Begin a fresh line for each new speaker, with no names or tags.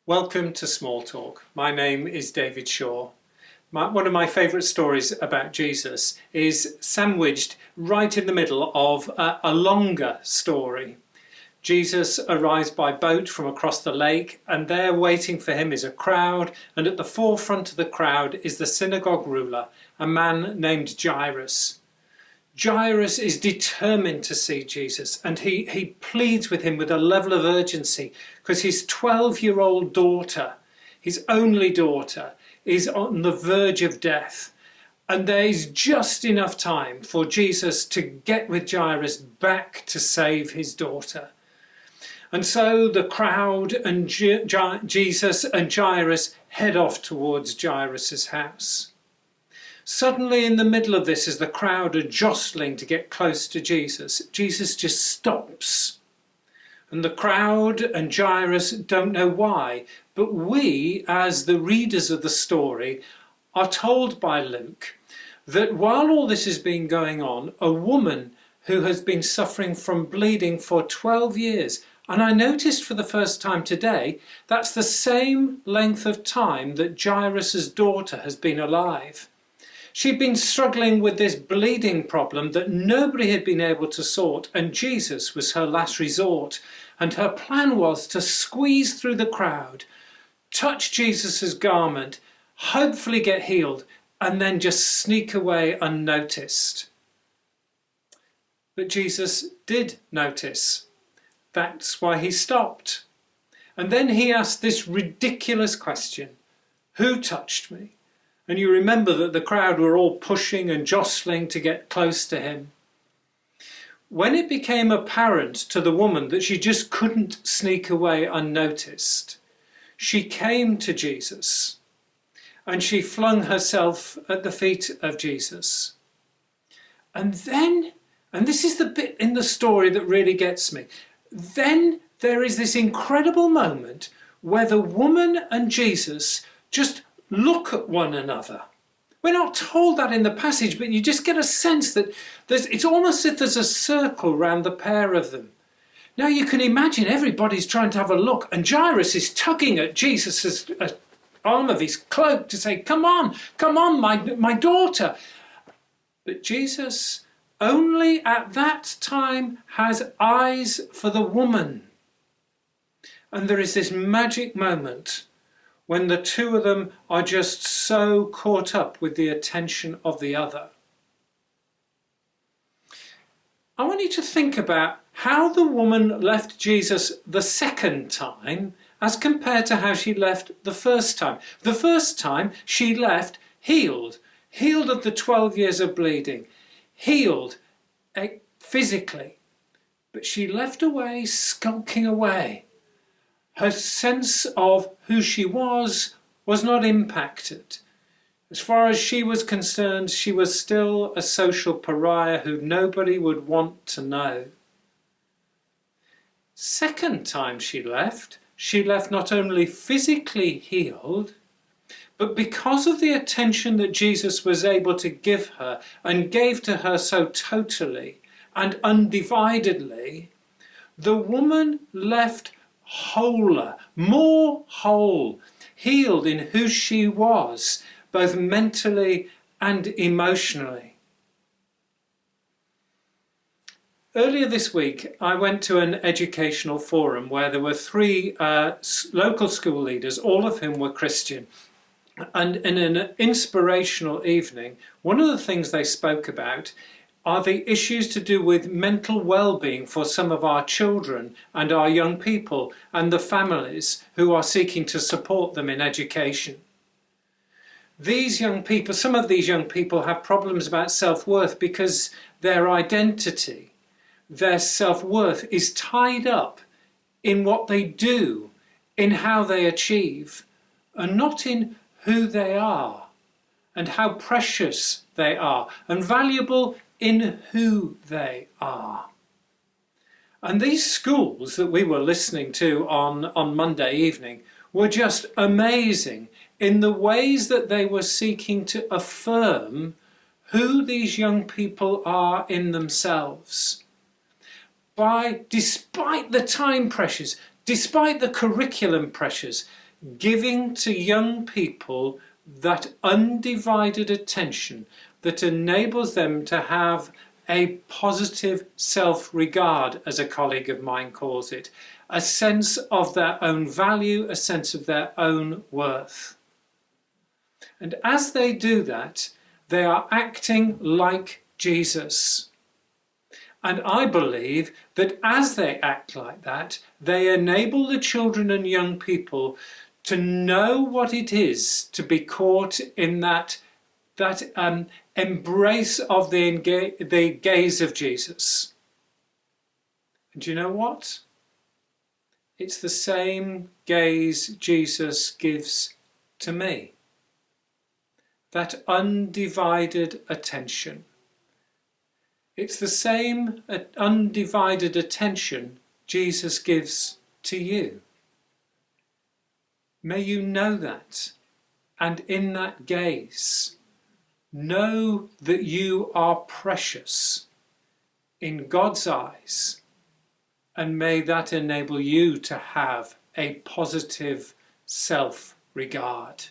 Welcome to Small Talk. My name is David Shaw. One of my favourite stories about Jesus is sandwiched right in the middle of a longer story. Jesus arrives by boat from across the lake, and there waiting for him is a crowd, and at the forefront of the crowd is the synagogue ruler, a man named Jairus. Jairus is determined to see Jesus, and he pleads with him with a level of urgency because his 12-year-old daughter, his only daughter, is on the verge of death. And there is just enough time for Jesus to get with Jairus back to save his daughter. And so the crowd and Jesus and Jairus head off towards Jairus' house. Suddenly, in the middle of this, as the crowd are jostling to get close to Jesus, Jesus just stops. And the crowd and Jairus don't know why, but we, as the readers of the story, are told by Luke that while all this has been going on, a woman who has been suffering from bleeding for 12 years, and I noticed for the first time today, that's the same length of time that Jairus' daughter has been alive. She'd been struggling with this bleeding problem that nobody had been able to sort, and Jesus was her last resort. And her plan was to squeeze through the crowd, touch Jesus' garment, hopefully get healed, and then just sneak away unnoticed. But Jesus did notice. That's why he stopped. And then he asked this ridiculous question: who touched me? And you remember that the crowd were all pushing and jostling to get close to him. When it became apparent to the woman that she just couldn't sneak away unnoticed, she came to Jesus and she flung herself at the feet of Jesus. And then, and this is the bit in the story that really gets me, then there is this incredible moment where the woman and Jesus just look at one another. We're not told that in the passage, but you just get a sense that it's almost as if there's a circle around the pair of them. Now you can imagine everybody's trying to have a look, and Jairus is tugging at Jesus' arm of his cloak to say, come on, my daughter. But Jesus only at that time has eyes for the woman. And there is this magic moment when the two of them are just so caught up with the attention of the other. I want you to think about how the woman left Jesus the second time as compared to how she left the first time. The first time she left healed of the 12 years of bleeding, healed physically, but she left away, skulking away. Her sense of who she was not impacted. As far as she was concerned, she was still a social pariah who nobody would want to know. Second time she left not only physically healed, but because of the attention that Jesus was able to give her and gave to her so totally and undividedly, the woman left wholer, more whole, healed in who she was, both mentally and emotionally. Earlier this week, I went to an educational forum where there were three local school leaders, all of whom were Christian. And in an inspirational evening, one of the things they spoke about are the issues to do with mental well-being for some of our children and our young people and the families who are seeking to support them in education. These young people, some of these young people have problems about self-worth because their identity, their self-worth is tied up in what they do, in how they achieve, and not in who they are and how precious they are and valuable in who they are. And these schools that we were listening to on Monday evening were just amazing in the ways that they were seeking to affirm who these young people are in themselves. Despite the time pressures, despite the curriculum pressures, giving to young people that undivided attention that enables them to have a positive self-regard, as a colleague of mine calls it, a sense of their own value, a sense of their own worth. And as they do that, they are acting like Jesus. And I believe that as they act like that, they enable the children and young people to know what it is to be caught in that embrace of the gaze of Jesus. And do you know what? It's the same gaze Jesus gives to me. That undivided attention. It's the same undivided attention Jesus gives to you. May you know that, and in that gaze, know that you are precious in God's eyes, and may that enable you to have a positive self-regard.